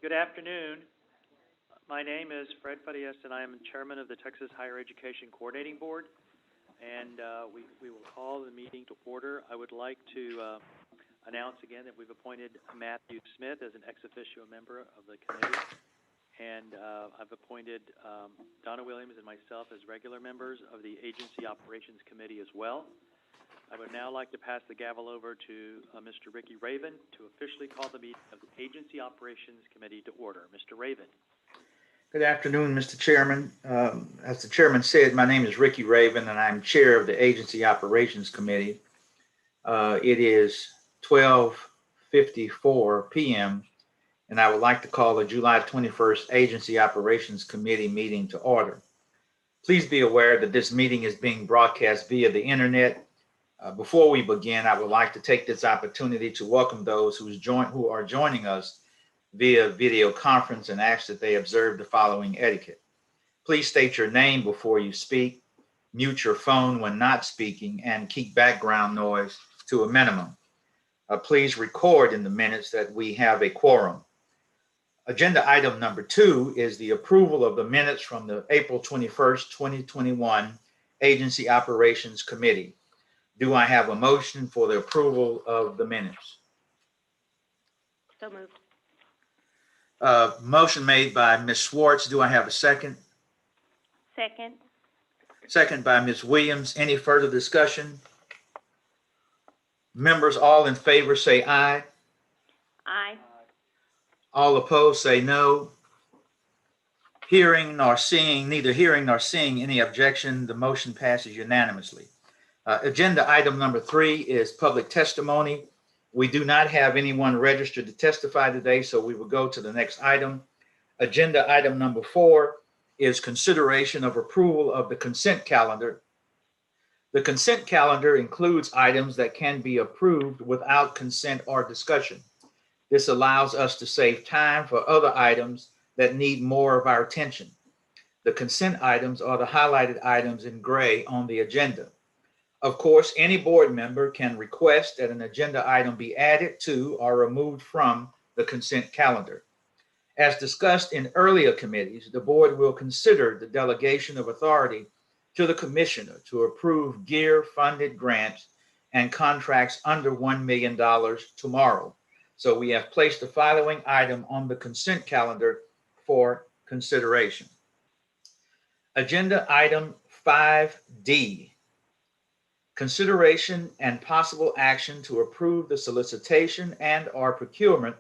Good afternoon. My name is Fred Farias, and I am Chairman of the Texas Higher Education Coordinating Board, and we will call the meeting to order. I would like to announce again that we've appointed Matthew Smith as an ex officio member of the committee, and I've appointed Donna Williams and myself as regular members of the Agency Operations Committee as well. I would now like to pass the gavel over to Mr. Ricky Raven to officially call the meeting of the Agency Operations Committee to order. Mr. Raven. Good afternoon, Mr. Chairman. As the chairman said, my name is Ricky Raven, and I'm chair of the Agency Operations Committee. It is 12:54 p.m., and I would like to call the July 21st Agency Operations Committee meeting to order. Please be aware that this meeting is being broadcast via the internet. Before we begin, I would like to take this opportunity to welcome those who are joining us via video conference and ask that they observe the following etiquette. Please state your name before you speak, mute your phone when not speaking, and keep background noise to a minimum. Please record in the minutes that we have a quorum. Agenda item number 2 is the approval of the minutes from the April 21st, 2021 Agency Operations Committee. Do I have a motion for the approval of the minutes? So moved. Motion made by Ms. Schwartz. Do I have a second? Second. Second by Ms. Williams. Any further discussion? Members all in favor say aye. Aye. All opposed say no. Neither hearing nor seeing any objection, the motion passes unanimously. Agenda item number 3 is public testimony. We do not have anyone registered to testify today, so we will go to the next item. Agenda item number 4 is consideration of approval of the consent calendar. The consent calendar includes items that can be approved without consent or discussion. This allows us to save time for other items that need more of our attention. The consent items are the highlighted items in gray on the agenda. Of course, any board member can request that an agenda item be added to or removed from the consent calendar. As discussed in earlier committees, the board will consider the delegation of authority to the commissioner to approve GEAR-funded grants and contracts under $1 million tomorrow. So we have placed the following item on the consent calendar for consideration. Agenda item 5D. Consideration and possible action to approve the solicitation and/or procurement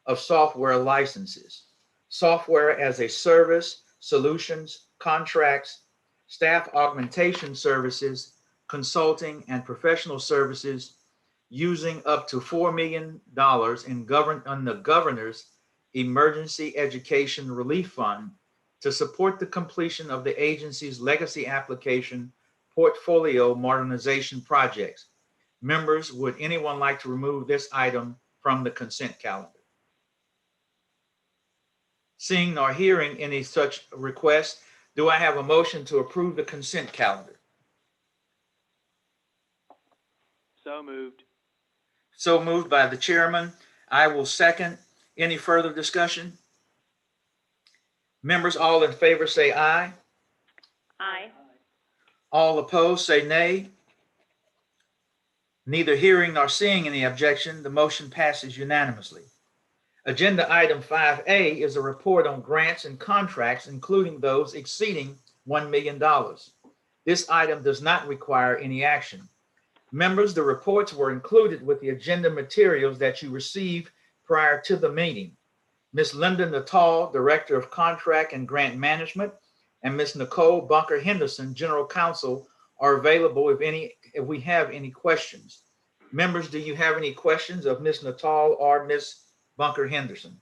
of software licenses, software as a service, solutions, contracts, staff augmentation services, consulting, and professional services using up to $4 million in the Governor's Emergency Education Relief Fund to support the completion of the agency's legacy application portfolio modernization projects. Members, would anyone like to remove this item from the consent calendar? Seeing nor hearing any such request, do I have a motion to approve the consent calendar? So moved. So moved by the chairman. I will second. Any further discussion? Members all in favor say aye. Aye. All opposed say nay. Neither hearing nor seeing any objection, the motion passes unanimously. Agenda item 5A is a report on grants and contracts, including those exceeding $1 million. This item does not require any action. Members, the reports were included with the agenda materials that you received prior to the meeting. Ms. Linda Natal, Director of Contract and Grant Management, and Ms. Nicole Bunker Henderson, General Counsel, are available if we have any questions. Members, do you have any questions of Ms. Natal or Ms. Bunker Henderson?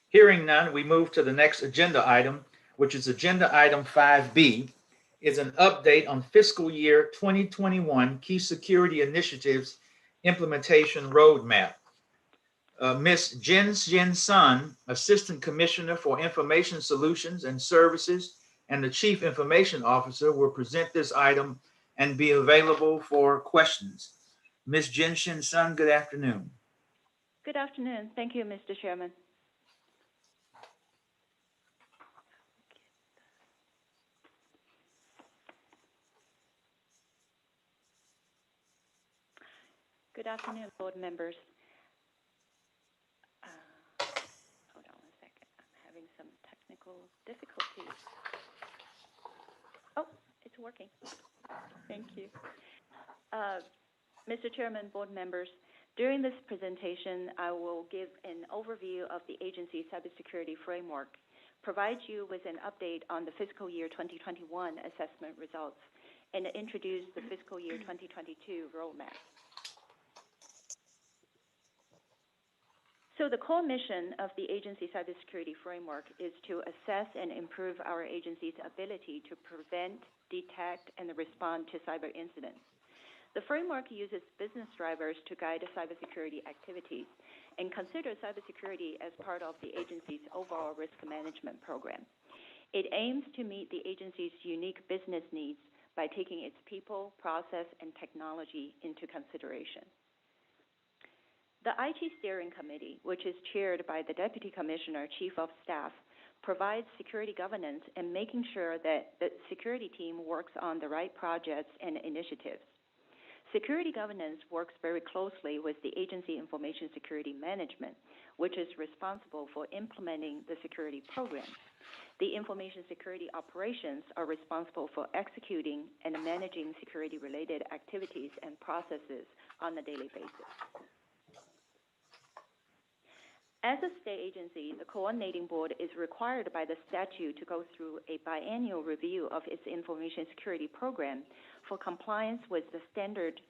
Hearing none, we move to the next agenda item, which is agenda item 5B, is an update on fiscal year 2021 key security initiatives implementation roadmap. Ms. Jin Sun, Assistant Commissioner for Information Solutions and Services and the Chief Information Officer, will present this item and be available for questions. Ms. Jin Sun, good afternoon. Good afternoon. Thank you, Mr. Chairman. Good afternoon, board members. Hold on one second. I'm having some technical difficulties. Oh, it's working. Thank you. Mr. Chairman, board members, during this presentation, I will give an overview of the agency's cybersecurity framework, provide you with an update on the fiscal year 2021 assessment results, and introduce the fiscal year 2022 roadmap. So the core mission of the agency cybersecurity framework is to assess and improve our agency's ability to prevent, detect, and respond to cyber incidents. The framework uses business drivers to guide cybersecurity activities and considers cybersecurity as part of the agency's overall risk management program. It aims to meet the agency's unique business needs by taking its people, process, and technology into consideration. The IT Steering Committee, which is chaired by the Deputy Commissioner, Chief of Staff, provides security governance and making sure that the security team works on the right projects and initiatives. Security governance works very closely with the Agency Information Security Management, which is responsible for implementing the security program. The information security operations are responsible for executing and managing security-related activities and processes on a daily basis. As a state agency, the coordinating board is required by the statute to go through a biennial review of its information security program for compliance with the standard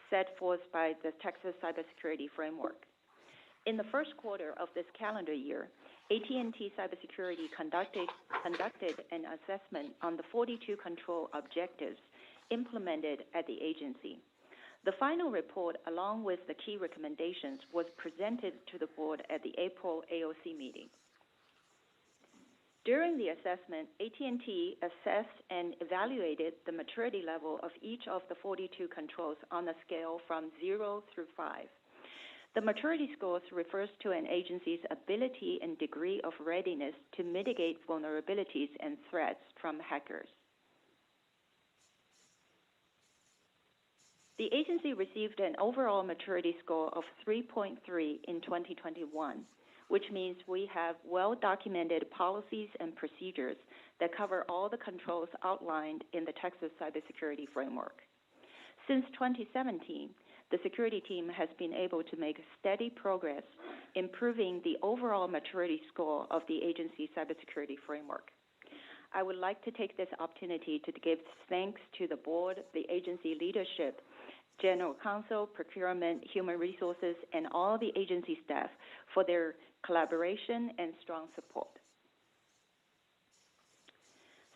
set forth by the Texas Cybersecurity Framework. In the first quarter of this calendar year, AT&T Cybersecurity conducted an assessment on the 42 control objectives implemented at the agency. The final report, along with the key recommendations, was presented to the board at the April AOC meeting. During the assessment, AT&T assessed and evaluated the maturity level of each of the 42 controls on a scale from 0 through 5. The maturity scores refers to an agency's ability and degree of readiness to mitigate vulnerabilities and threats from hackers. The agency received an overall maturity score of 3.3 in 2021, which means we have well-documented policies and procedures that cover all the controls outlined in the Texas Cybersecurity Framework. Since 2017, the security team has been able to make steady progress, improving the overall maturity score of the agency's cybersecurity framework. I would like to take this opportunity to give thanks to the board, the agency leadership, General Counsel, Procurement, Human Resources, and all the agency staff for their collaboration and strong support.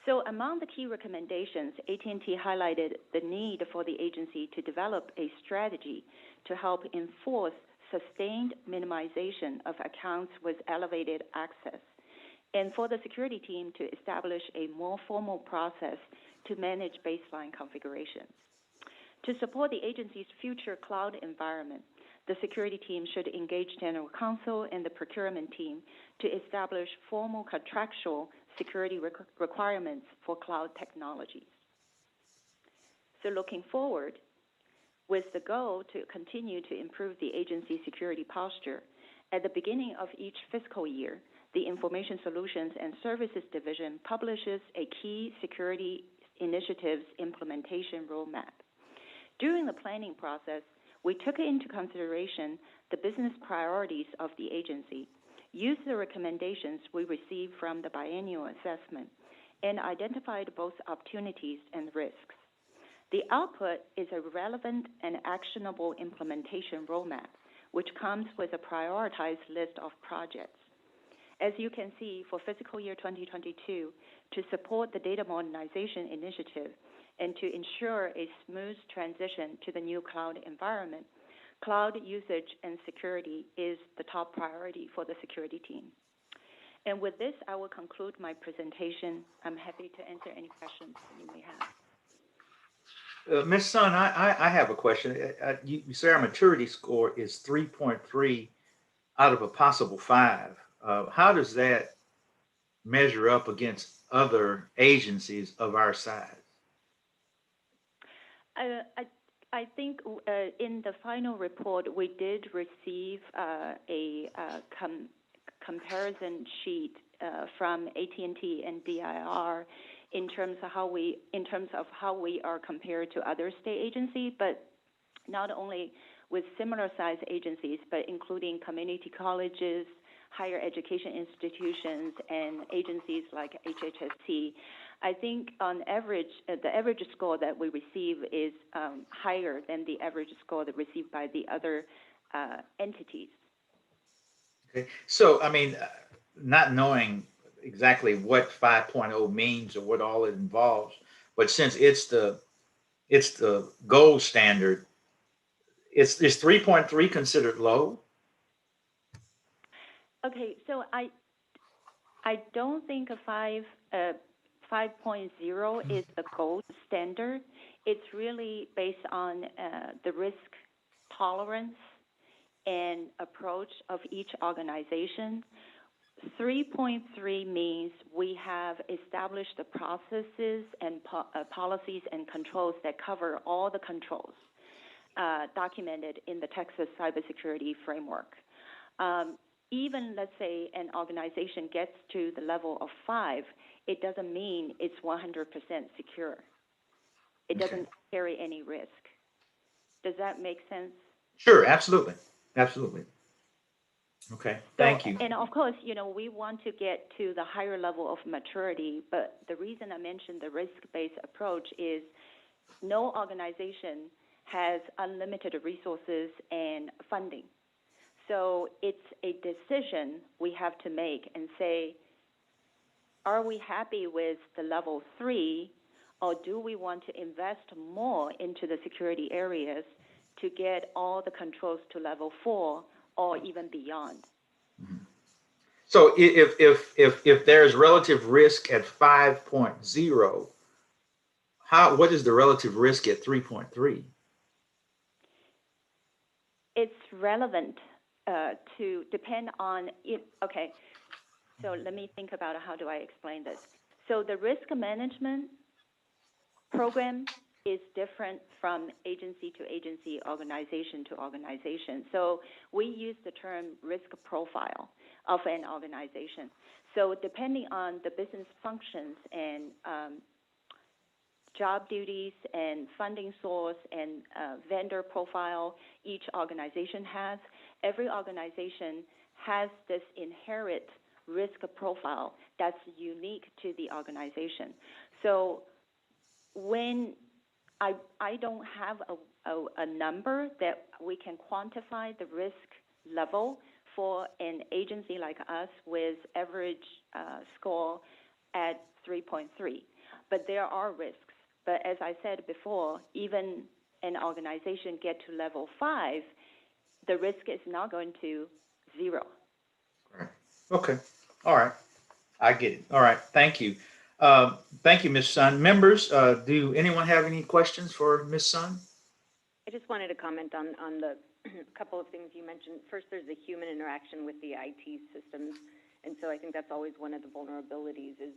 So among the key recommendations, AT&T highlighted the need for the agency to develop a strategy to help enforce sustained minimization of accounts with elevated access, and for the security team to establish a more formal process to manage baseline configurations. To support the agency's future cloud environment, the security team should engage General Counsel and the procurement team to establish formal contractual security requirements for cloud technologies. So looking forward, with the goal to continue to improve the agency's security posture, at the beginning of each fiscal year, the Information Solutions and Services Division publishes a key security initiative's implementation roadmap. During the planning process, we took into consideration the business priorities of the agency, used the recommendations we received from the biennial assessment, and identified both opportunities and risks. The output is a relevant and actionable implementation roadmap, which comes with a prioritized list of projects. As you can see, for fiscal year 2022, to support the data modernization initiative and to ensure a smooth transition to the new cloud environment, cloud usage and security is the top priority for the security team. And with this, I will conclude my presentation. I'm happy to answer any questions that you may have. Ms. Sun, I have a question. You say our maturity score is 3.3 out of a possible 5. How does that measure up against other agencies of our size? I think in the final report, we did receive a comparison sheet from AT&T and DIR in terms of how we are compared to other state agencies, but not only with similar size agencies, but including community colleges, higher education institutions, and agencies like HHSC. I think on average, the average score that we receive is higher than the average score that received by the other entities. Okay, so I mean, not knowing exactly what 5.0 means or what all it involves, but since it's the gold standard, is 3.3 considered low? Okay, so I don't think a 5.0 is the gold standard. It's really based on the risk tolerance and approach of each organization. 3.3 means we have established the processes and policies and controls that cover all the controls documented in the Texas cybersecurity framework. Even, let's say, an organization gets to the level of 5, it doesn't mean it's 100% secure. It doesn't carry any risk. Does that make sense? Sure, absolutely. Absolutely. Okay, thank you. And of course, we want to get to the higher level of maturity, but the reason I mentioned the risk-based approach is no organization has unlimited resources and funding. So it's a decision we have to make and say, are we happy with the level 3, or do we want to invest more into the security areas to get all the controls to level 4 or even beyond? So if there's relative risk at 5.0, what is the relative risk at 3.3? It's relevant to depend on it. Okay, so let me think about how do I explain this. So the risk management program is different from agency to agency, organization to organization. So we use the term risk profile of an organization. So depending on the business functions and job duties and funding source and vendor profile each organization has, every organization has this inherent risk profile that's unique to the organization. So when I don't have a number that we can quantify the risk level for an agency like us with average score at 3.3, but there are risks. But as I said before, even an organization get to level 5, the risk is not going to 0. Right. Okay. All right. I get it. All right. Thank you. Thank you, Ms. Sun. Members, do anyone have any questions for Ms. Sun? I just wanted to comment on the couple of things you mentioned. First, there's the human interaction with the IT systems, and so I think that's always one of the vulnerabilities is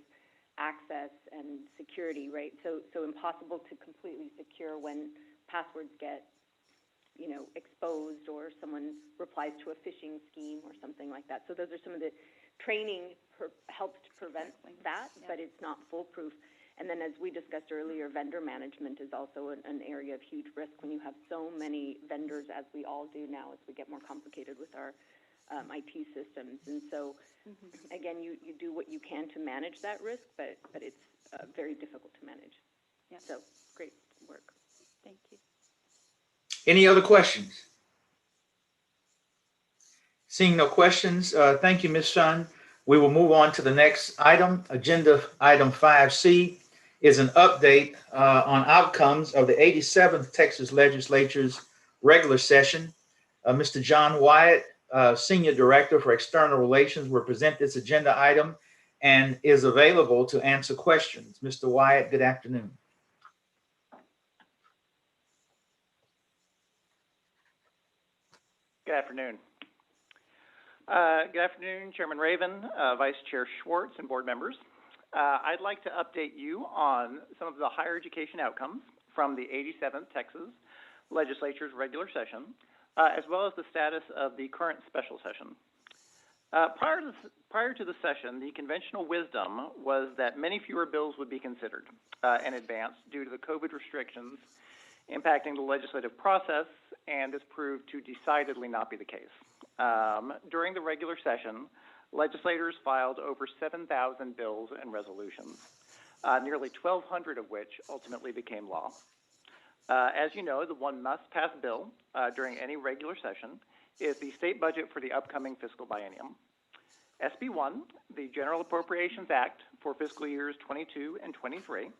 access and security, right? So impossible to completely secure when passwords get, exposed or someone replies to a phishing scheme or something like that. So those are some of the training helps to prevent that, but it's not foolproof. And then, as we discussed earlier, vendor management is also an area of huge risk when you have so many vendors, as we all do now, as we get more complicated with our IT systems. And so, again, you do what you can to manage that risk, but it's very difficult to manage. Yeah. So, great work. Thank you. Any other questions? Seeing no questions, thank you, Ms. Sun. We will move on to the next item. Agenda item 5C is an update on outcomes of the 87th Texas Legislature's regular session. Mr. John Wyatt, Senior Director for External Relations, will present this agenda item and is available to answer questions. Mr. Wyatt, good afternoon. Good afternoon. Good afternoon, Chairman Raven, Vice Chair Schwartz, and board members. I'd like to update you on some of the higher education outcomes from the 87th Texas Legislature's regular session, as well as the status of the current special session. Prior to the session, the conventional wisdom was that many fewer bills would be considered in advance due to the COVID restrictions impacting the legislative process, and this proved to decidedly not be the case. During the regular session, legislators filed over 7,000 bills and resolutions, nearly 1,200 of which ultimately became law. As you know, the one must-pass bill during any regular session is the state budget for the upcoming fiscal biennium. SB 1, the General Appropriations Act for fiscal years 22 and 23,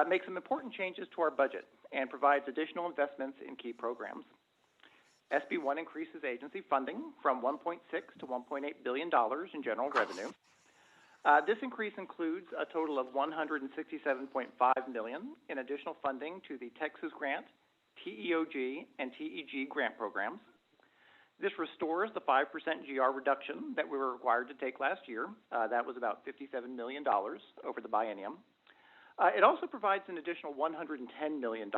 makes some important changes to our budget and provides additional investments in key programs. SB 1 increases agency funding from $1.6 to $1.8 billion in general revenue. This increase includes a total of $167.5 million in additional funding to the Texas Grant, TEOG, and TEG grant programs. This restores the 5% GR reduction that we were required to take last year. That was about $57 million over the biennium. It also provides an additional $110 million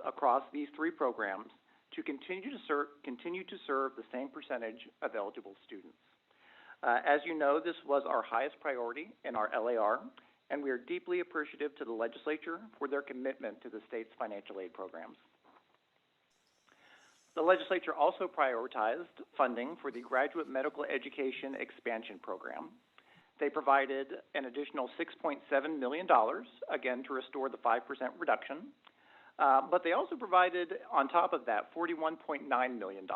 across these three programs to continue to serve the same percentage of eligible students. As you know, this was our highest priority in our LAR, and we are deeply appreciative to the legislature for their commitment to the state's financial aid programs. The legislature also prioritized funding for the Graduate Medical Education Expansion Program. They provided an additional $6.7 million, again, to restore the 5% reduction. But they also provided, on top of that, $41.9 million.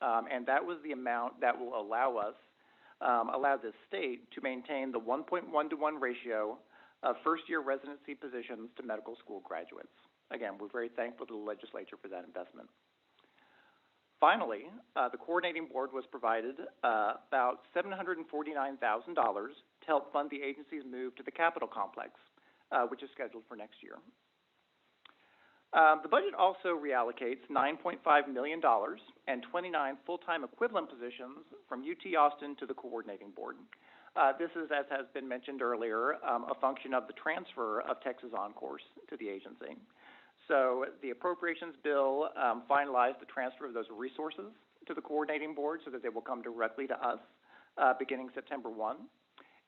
And that was the amount that will allow the state to maintain the 1.1-to-1 ratio of first-year residency positions to medical school graduates. Again, we're very thankful to the legislature for that investment. Finally, the coordinating board was provided about $749,000 to help fund the agency's move to the Capitol complex, which is scheduled for next year. The budget also reallocates $9.5 million and 29 full-time equivalent positions from UT Austin to the coordinating board. This is, as has been mentioned earlier, a function of the transfer of Texas OnCourse to the agency. So the appropriations bill finalized the transfer of those resources to the coordinating board so that they will come directly to us beginning September 1.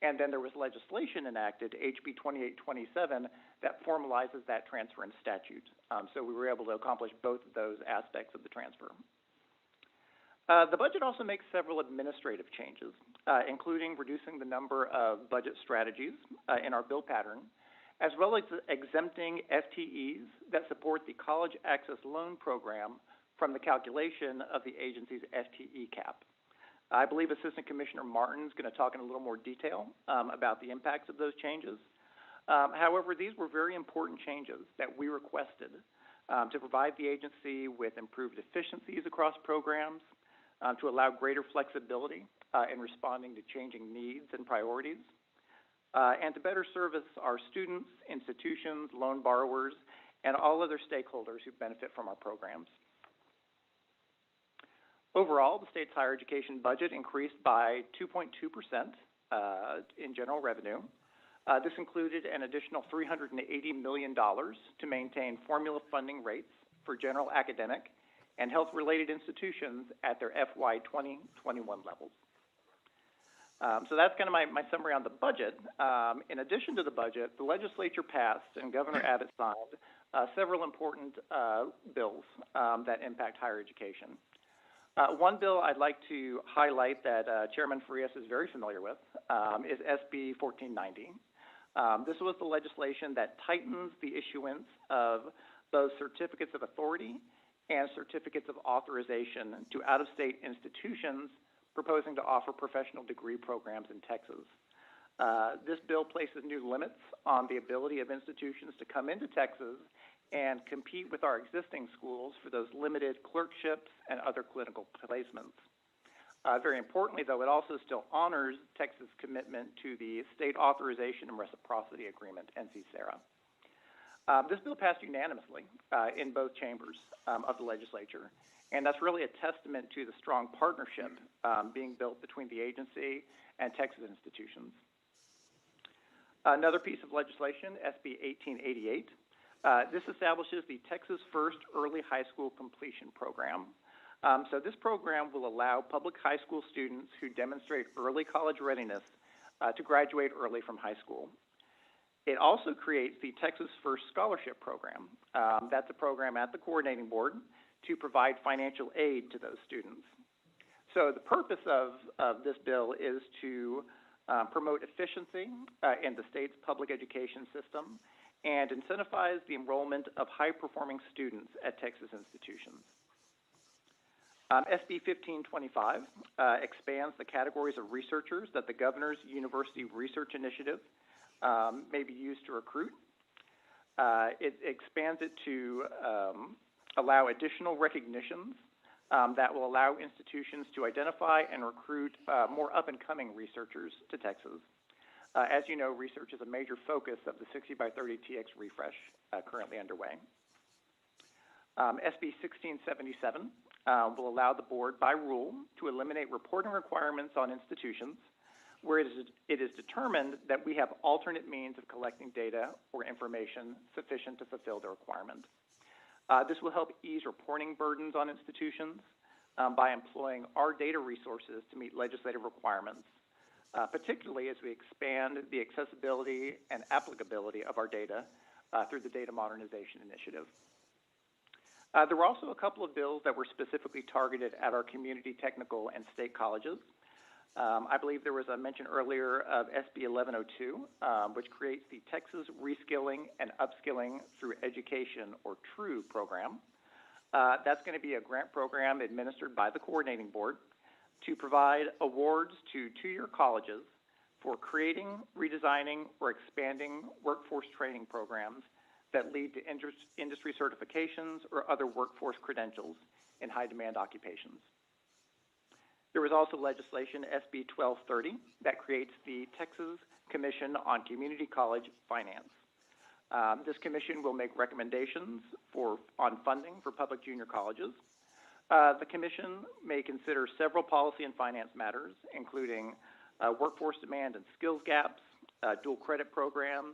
And then there was legislation enacted, HB 2827, that formalizes that transfer in statute. So we were able to accomplish both of those aspects of the transfer. The budget also makes several administrative changes, including reducing the number of budget strategies in our bill pattern, as well as exempting FTEs that support the College Access Loan Program from the calculation of the agency's FTE cap. I believe Assistant Commissioner Martin is going to talk in a little more detail about the impacts of those changes. However, these were very important changes that we requested to provide the agency with improved efficiencies across programs, to allow greater flexibility in responding to changing needs and priorities, and to better service our students, institutions, loan borrowers, and all other stakeholders who benefit from our programs. Overall, the state's higher education budget increased by 2.2% in general revenue. This included an additional $380 million to maintain formula funding rates for general academic and health-related institutions at their FY 2021 levels. So that's kind of my summary on the budget. In addition to the budget, the legislature passed and Governor Abbott signed several important bills that impact higher education. One bill I'd like to highlight that Chairman Farias is very familiar with is SB 1490. This was the legislation that tightens the issuance of both certificates of authority and certificates of authorization to out-of-state institutions proposing to offer professional degree programs in Texas. This bill places new limits on the ability of institutions to come into Texas and compete with our existing schools for those limited clerkships and other clinical placements. Very importantly, though, it also still honors Texas' commitment to the State Authorization and Reciprocity Agreement, NC-SARA. This bill passed unanimously in both chambers of the legislature, and that's really a testament to the strong partnership being built between the agency and Texas institutions. Another piece of legislation, SB 1888, this establishes the Texas First Early High School Completion Program. So this program will allow public high school students who demonstrate early college readiness to graduate early from high school. It also creates the Texas First Scholarship Program. That's a program at the coordinating board to provide financial aid to those students. So the purpose of this bill is to promote efficiency in the state's public education system and incentivize the enrollment of high-performing students at Texas institutions. SB 1525 expands the categories of researchers that the governor's University Research Initiative may be used to recruit. It expands it to allow additional recognitions that will allow institutions to identify and recruit more up-and-coming researchers to Texas. As you know, research is a major focus of the 60x30 TX refresh currently underway. SB 1677 will allow the board by rule to eliminate reporting requirements on institutions where it is determined that we have alternate means of collecting data or information sufficient to fulfill the requirement. This will help ease reporting burdens on institutions by employing our data resources to meet legislative requirements, particularly as we expand the accessibility and applicability of our data through the Data Modernization Initiative. There were also a couple of bills that were specifically targeted at our community technical and state colleges. I believe there was a mention earlier of SB 1102, which creates the Texas Reskilling and Upskilling Through Education, or TRUE program. That's going to be a grant program administered by the coordinating board to provide awards to two-year colleges for creating, redesigning, or expanding workforce training programs that lead to industry certifications or other workforce credentials in high-demand occupations. There was also legislation, SB 1230, that creates the Texas Commission on Community College Finance. This commission will make recommendations on funding for public junior colleges. The commission may consider several policy and finance matters, including workforce demand and skills gaps, dual credit programs,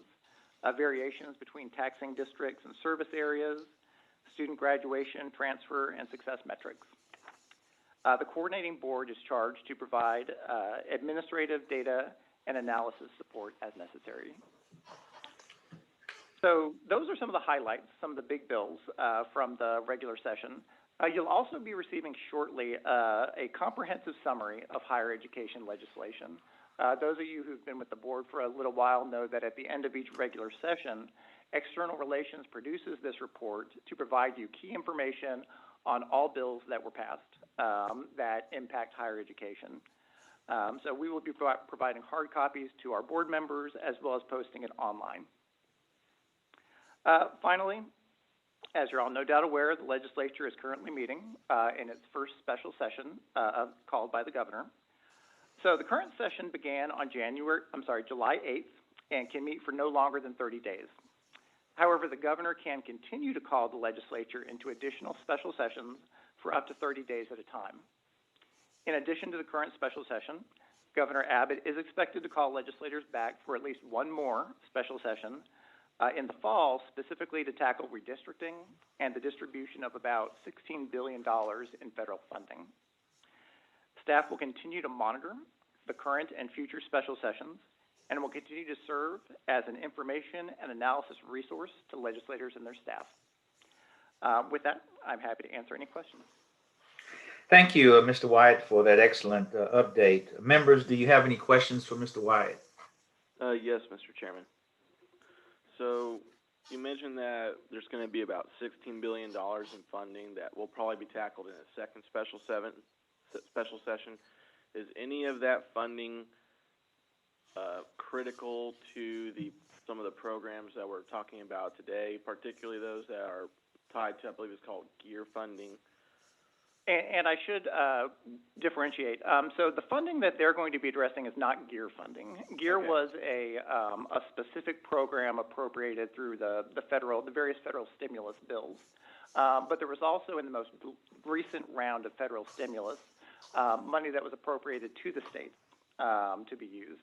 variations between taxing districts and service areas, student graduation, transfer, and success metrics. The coordinating board is charged to provide administrative data and analysis support as necessary. So those are some of the highlights, some of the big bills from the regular session. You'll also be receiving shortly a comprehensive summary of higher education legislation. Those of you who've been with the board for a little while know that at the end of each regular session, External Relations produces this report to provide you key information on all bills that were passed that impact higher education. So we will be providing hard copies to our board members as well as posting it online. Finally, as you're all no doubt aware, the legislature is currently meeting in its first special session called by the governor. So the current session began on July 8th and can meet for no longer than 30 days. However, the governor can continue to call the legislature into additional special sessions for up to 30 days at a time. In addition to the current special session, Governor Abbott is expected to call legislators back for at least one more special session in the fall, specifically to tackle redistricting and the distribution of about $16 billion in federal funding. Staff will continue to monitor the current and future special sessions, and will continue to serve as an information and analysis resource to legislators and their staff. With that, I'm happy to answer any questions. Thank you, Mr. Wyatt, for that excellent update. Members, do you have any questions for Mr. Wyatt? Yes, Mr. Chairman. So you mentioned that there's going to be about $16 billion in funding that will probably be tackled in a second special session. Is any of that funding critical to some of the programs that we're talking about today, particularly those that are tied to, I believe it's called GEAR funding? And I should differentiate. So the funding that they're going to be addressing is not GEAR funding. GEAR was a specific program appropriated through the various federal stimulus bills. But there was also in the most recent round of federal stimulus money that was appropriated to the states to be used.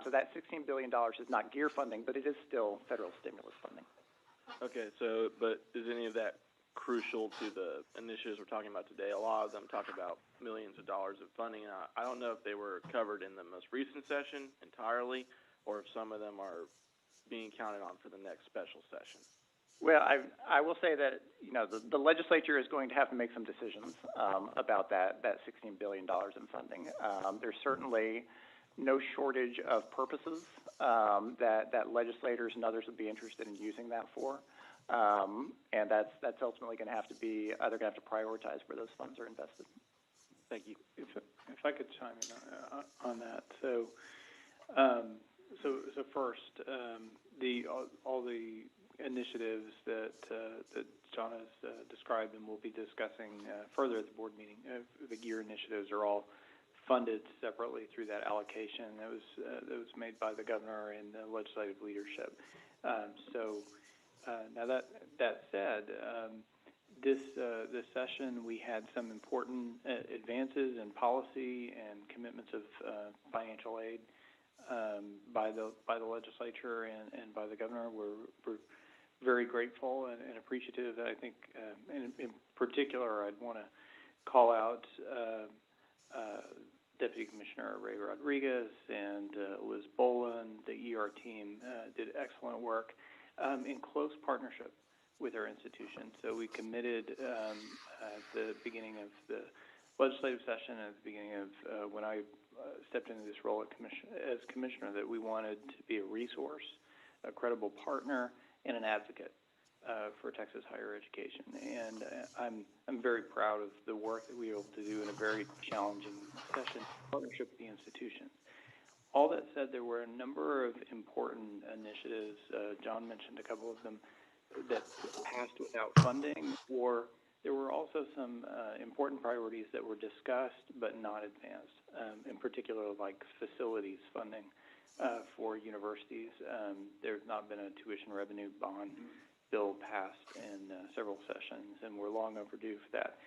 So that $16 billion is not GEAR funding, but it is still federal stimulus funding. Okay, so, but is any of that crucial to the initiatives we're talking about today? A lot of them talk about millions of dollars of funding. I don't know if they were covered in the most recent session entirely, or if some of them are being counted on for the next special session. Well, I will say that, you know, the legislature is going to have to make some decisions about that $16 billion in funding. There's certainly no shortage of purposes that legislators and others would be interested in using that for. And that's ultimately going to have to be, they're going to have to prioritize where those funds are invested. Thank you. If I could chime in on that. So first, all the initiatives that John has described and we'll be discussing further at the board meeting, the GEAR initiatives are all funded separately through that allocation that was made by the governor and the legislative leadership. Now that said, this session we had some important advances in policy and commitments of financial aid by the legislature and by the governor. We're very grateful and appreciative. I think in particular I'd want to call out Deputy Commissioner Ray Rodriguez and Liz Boland. The ER team did excellent work in close partnership with our institution. So we committed at the beginning of the legislative session, at the beginning of when I stepped into this role as commissioner, that we wanted to be a resource, a credible partner, and an advocate for Texas higher education. And I'm very proud of the work that we were able to do in a very challenging session in partnership with the institution. All that said, there were a number of important initiatives. John mentioned a couple of them that passed without funding, or there were also some important priorities that were discussed but not advanced, in particular like facilities funding for universities. There's not been a tuition revenue bond bill passed in several sessions, and we're long overdue for that.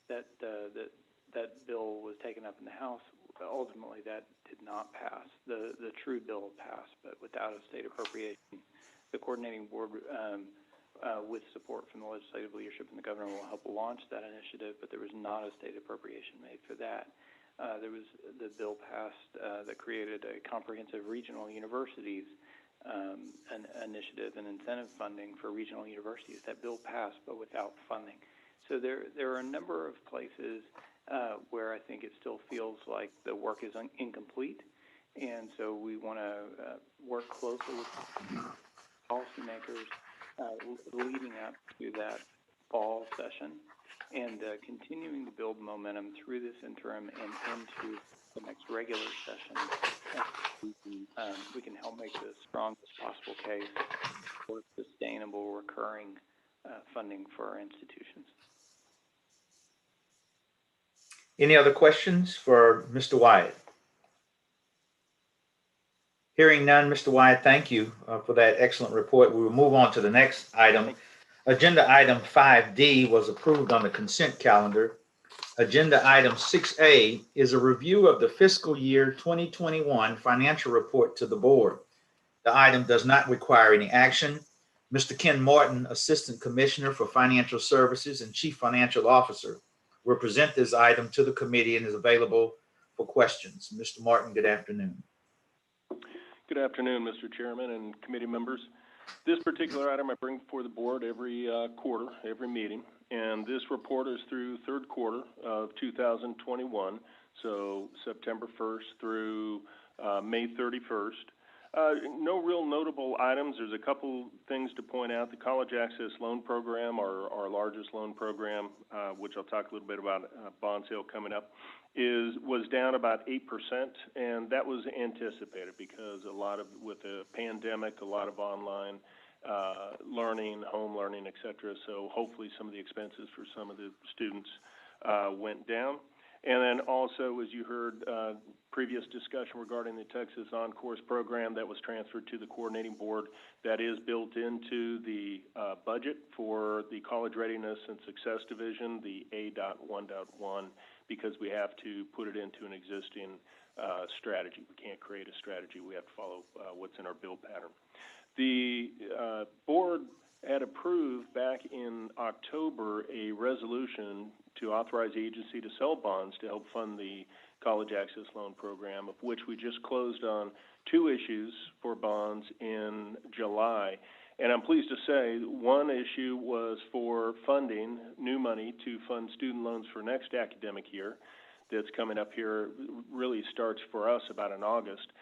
That bill was taken up in the House. Ultimately, that did not pass. The true bill passed, but without a state appropriation. The coordinating board, with support from the legislative leadership and the governor, will help launch that initiative, but there was not a state appropriation made for that. There was the bill passed that created a comprehensive regional universities an initiative and incentive funding for regional universities. That bill passed, but without funding. So there are a number of places where I think it still feels like the work is incomplete, and so we want to work closely with policymakers leading up to that fall session and continuing to build momentum through this interim and into the next regular session. We can help make the strongest possible case for sustainable, recurring funding for our institutions. Any other questions for Mr. Wyatt? Hearing none, Mr. Wyatt, thank you for that excellent report. We will move on to the next item. Agenda item 5D was approved on the consent calendar. Agenda item 6A is a review of the fiscal year 2021 financial report to the board. The item does not require any action. Mr. Ken Morton, Assistant Commissioner for Financial Services and Chief Financial Officer, will present this item to the committee and is available for questions. Mr. Martin, good afternoon. Good afternoon, Mr. Chairman and committee members. This particular item I bring before the board every quarter, every meeting, and this report is through third quarter of 2021, so September 1st through May 31st. No real notable items. There's a couple things to point out. The College Access Loan Program, our largest loan program, which I'll talk a little bit about bond sale coming up, was down about 8%, and that was anticipated because with the pandemic, a lot of online learning, home learning, et cetera. So hopefully some of the expenses for some of the students went down. And then also, as you heard, previous discussion regarding the Texas On-Course program that was transferred to the coordinating board, that is built into the budget for the College Readiness and Success Division, the A.1.1, because we have to put it into an existing strategy. We can't create a strategy. We have to follow what's in our bill pattern. The board had approved back in October a resolution to authorize the agency to sell bonds to help fund the College Access Loan Program, of which we just closed on 2 issues for bonds in July. And I'm pleased to say one issue was for funding, new money to fund student loans for next academic year that's coming up here, really starts for us about in August.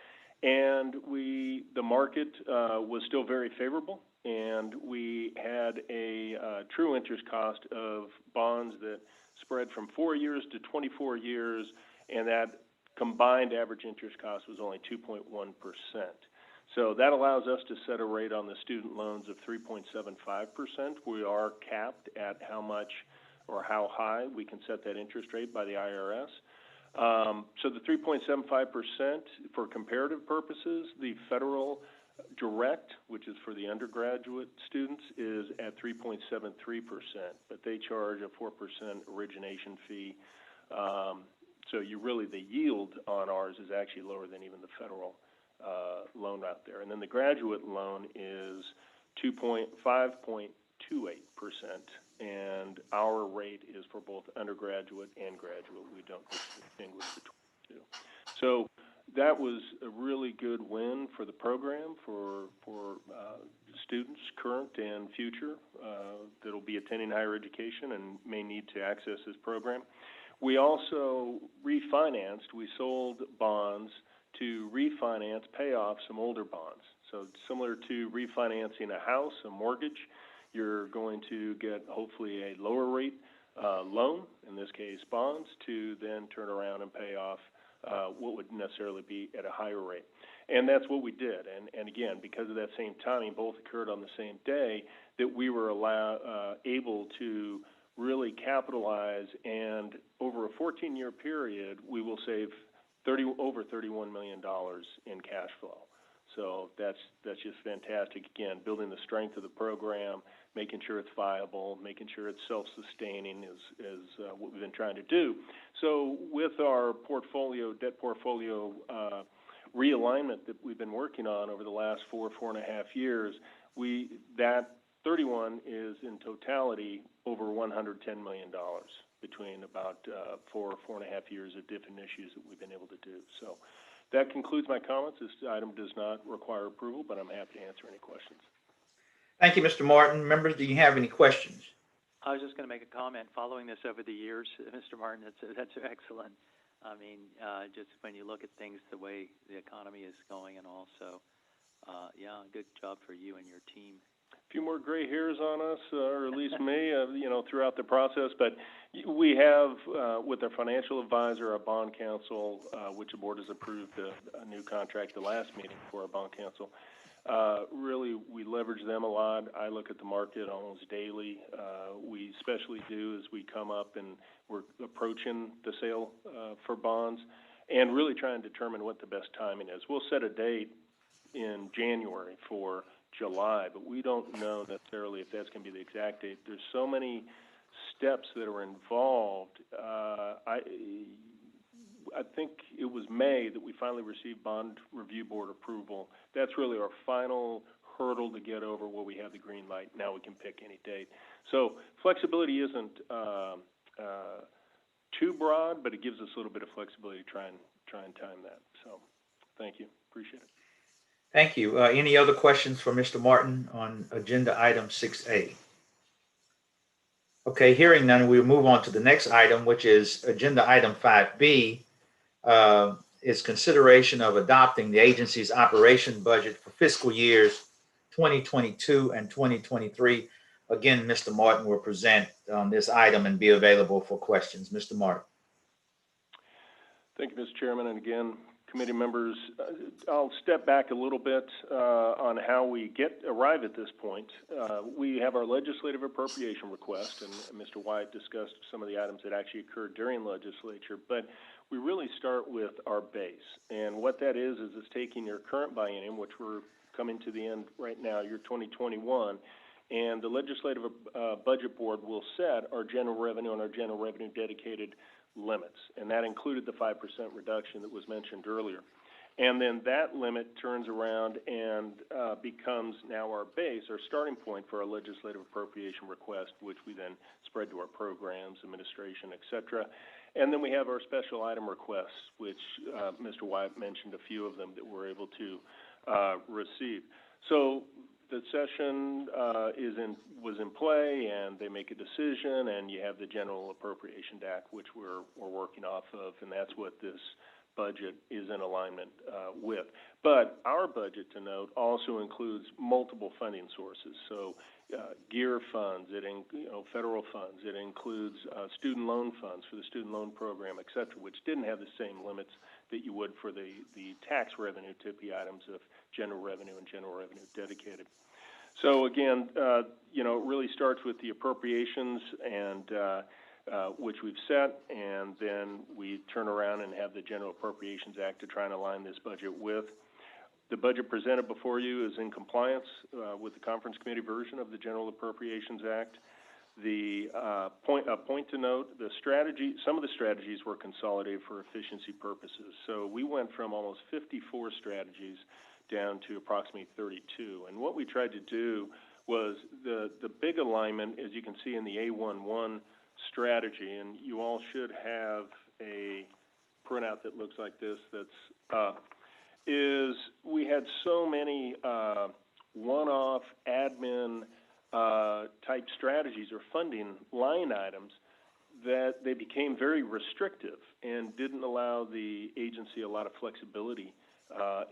And the market was still very favorable, and we had a true interest cost of bonds that spread from 4 years to 24 years, and that combined average interest cost was only 2.1%. So that allows us to set a rate on the student loans of 3.75%. We are capped at how much or how high we can set that interest rate by the IRS. So the 3.75%, for comparative purposes, the federal direct, which is for the undergraduate students, is at 3.73%, but they charge a 4% origination fee. So the yield on ours is actually lower than even the federal loan out there. And then the graduate loan is 5.28%, and our rate is for both undergraduate and graduate. We don't distinguish between the two. So that was a really good win for the program, for students, current and future, that will be attending higher education and may need to access this program. We also refinanced. We sold bonds to refinance, pay off some older bonds. So similar to refinancing a house, a mortgage, you're going to get hopefully a lower rate loan, in this case bonds, to then turn around and pay off what would necessarily be at a higher rate. And that's what we did. And again, because of that same timing, both occurred on the same day, that we were able to really capitalize, and over a 14-year period, we will save over $31 million in cash flow. So that's just fantastic. Again, building the strength of the program, making sure it's viable, making sure it's self-sustaining is what we've been trying to do. So with our debt portfolio realignment that we've been working on over the last 4.5 years, that 31 is in totality over $110 million between about 4.5 years of different issues that we've been able to do. So that concludes my comments. This item does not require approval, but I'm happy to answer any questions. Thank you, Mr. Martin. Members, do you have any questions? I was just going to make a comment. Following this over the years, Mr. Martin, that's excellent. I mean, just when you look at things, the way the economy is going, and also, good job for you and your team. A few more gray hairs on us, or at least me, throughout the process. But we have, with our financial advisor, our bond counsel, which the board has approved a new contract the last meeting for our bond counsel. Really, we leverage them a lot. I look at the market almost daily. We especially do as we come up and we're approaching the sale for bonds, and really try and determine what the best timing is. We'll set a date in January for July, but we don't know necessarily if that's going to be the exact date. There's so many steps that are involved. I think it was May that we finally received bond review board approval. That's really our final hurdle to get over, where we have the green light. Now we can pick any date. So flexibility isn't too broad, but it gives us a little bit of flexibility to try and time that. So, thank you. Appreciate it. Thank you. Any other questions for Mr. Martin on agenda item 6A? Okay, hearing none, we'll move on to the next item, which is agenda item 5B, is consideration of adopting the agency's operation budget for fiscal years 2022 and 2023. Again, Mr. Martin will present this item and be available for questions. Mr. Martin. Thank you, Mr. Chairman, and again, committee members, I'll step back a little bit on how we arrive at this point. We have our legislative appropriation request, and Mr. White discussed some of the items that actually occurred during legislature, but we really start with our base. And what that is it's taking your current biennium, which we're coming to the end right now, year 2021, and the Legislative Budget Board will set our general revenue and our general revenue dedicated limits, and that included the 5% reduction that was mentioned earlier. And then that limit turns around and becomes now our base, our starting point for our legislative appropriation request, which we then spread to our programs, administration, et cetera. And then we have our special item requests, which Mr. White mentioned a few of them that we're able to receive. So the session was in play, and they make a decision, and you have the General Appropriation Act, which we're working off of, and that's what this budget is in alignment with. But our budget, to note, also includes multiple funding sources. So GEAR funds, federal funds. It includes student loan funds for the student loan program, et cetera, which didn't have the same limits that you would for the tax revenue TIPI items of general revenue and general revenue dedicated. So again, it really starts with the appropriations and which we've set, and then we turn around and have the General Appropriations Act to try and align this budget with. The budget presented before you is in compliance with the Conference Committee version of the General Appropriations Act. The point to note, some of the strategies were consolidated for efficiency purposes. So we went from almost 54 strategies down to approximately 32. And what we tried to do was the big alignment, as you can see in the A11 strategy, and you all should have a printout that looks like this is we had so many one-off admin type strategies or funding line items that they became very restrictive and didn't allow the agency a lot of flexibility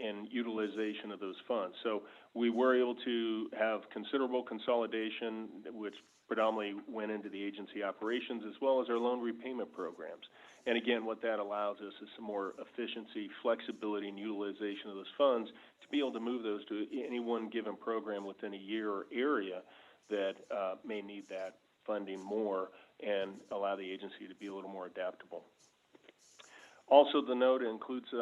and utilization of those funds. So we were able to have considerable consolidation, which predominantly went into the agency operations, as well as our loan repayment programs. And again, what that allows us is some more efficiency, flexibility, and utilization of those funds to be able to move those to any one given program within a year or area that may need that funding more, and allow the agency to be a little more adaptable. Also, the note includes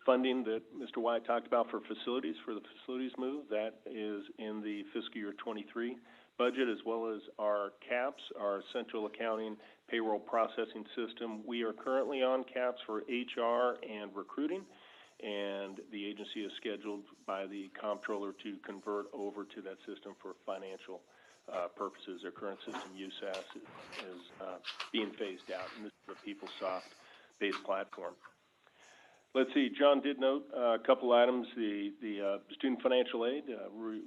funding that Mr. White talked about for the facilities move. That is in the fiscal year 23 budget, as well as our CAPS, our central accounting payroll processing system. We are currently on CAPS for HR and recruiting, and the agency is scheduled by the comptroller to convert over to that system for financial purposes. Their current system, USAS, is being phased out, and this is a PeopleSoft-based platform. Let's see, John did note a couple items, the student financial aid,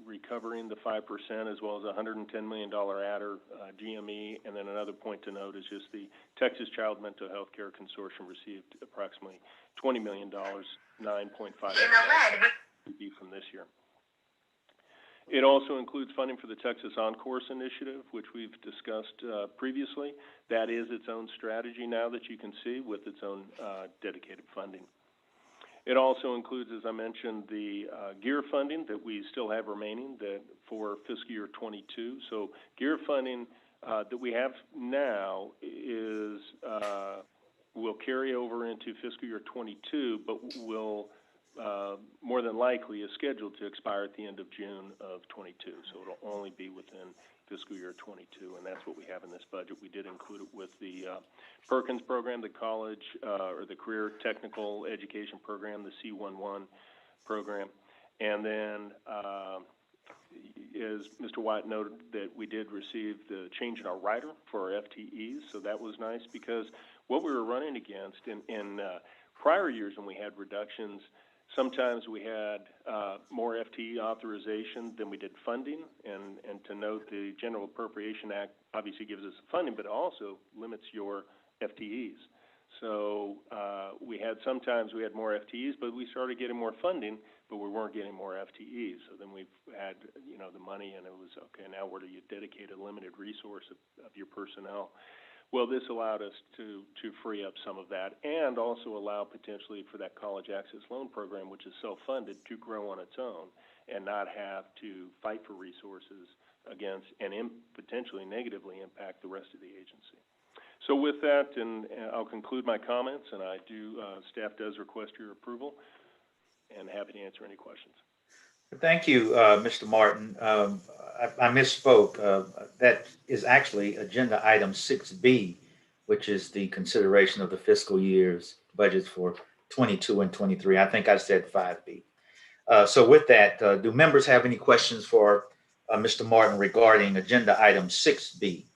recovering the 5%, as well as a $110 million adder, GME, and then another point to note is just the Texas Child Mental Health Care Consortium received approximately $20 million, $9.5 million from this year. It also includes funding for the Texas On-Course Initiative, which we've discussed previously. That is its own strategy now that you can see with its own dedicated funding. It also includes, as I mentioned, the GEAR funding that we still have remaining for fiscal year 22. So GEAR funding that we have now will carry over into fiscal year 22, but will more than likely is scheduled to expire at the end of June of 22. So it'll only be within fiscal year 22, and that's what we have in this budget. We did include it with the Perkins program, the college or the career technical education program, the C11 program, and then as Mr. White noted, that we did receive the change in our rider for our FTEs, so that was nice, because what we were running against in prior years when we had reductions, sometimes we had more FTE authorization than we did funding, and to note, the General Appropriation Act obviously gives us funding, but it also limits your FTEs. So sometimes we had more FTEs, but we started getting more funding, but we weren't getting more FTEs. So then we've had, the money, and it was, okay, now where do you dedicate a limited resource of your personnel? Well, this allowed us to free up some of that, and also allow potentially for that college access loan program, which is self-funded, to grow on its own and not have to fight for resources against and potentially negatively impact the rest of the agency. So with that, and I'll conclude my comments, and staff does request your approval, and happy to answer any questions. Thank you, Mr. Martin. I misspoke. That is actually agenda item 6B, which is the consideration of the fiscal year's budgets for 22 and 23. I think I said 5B. So with that, do members have any questions for Mr. Martin regarding agenda item 6B?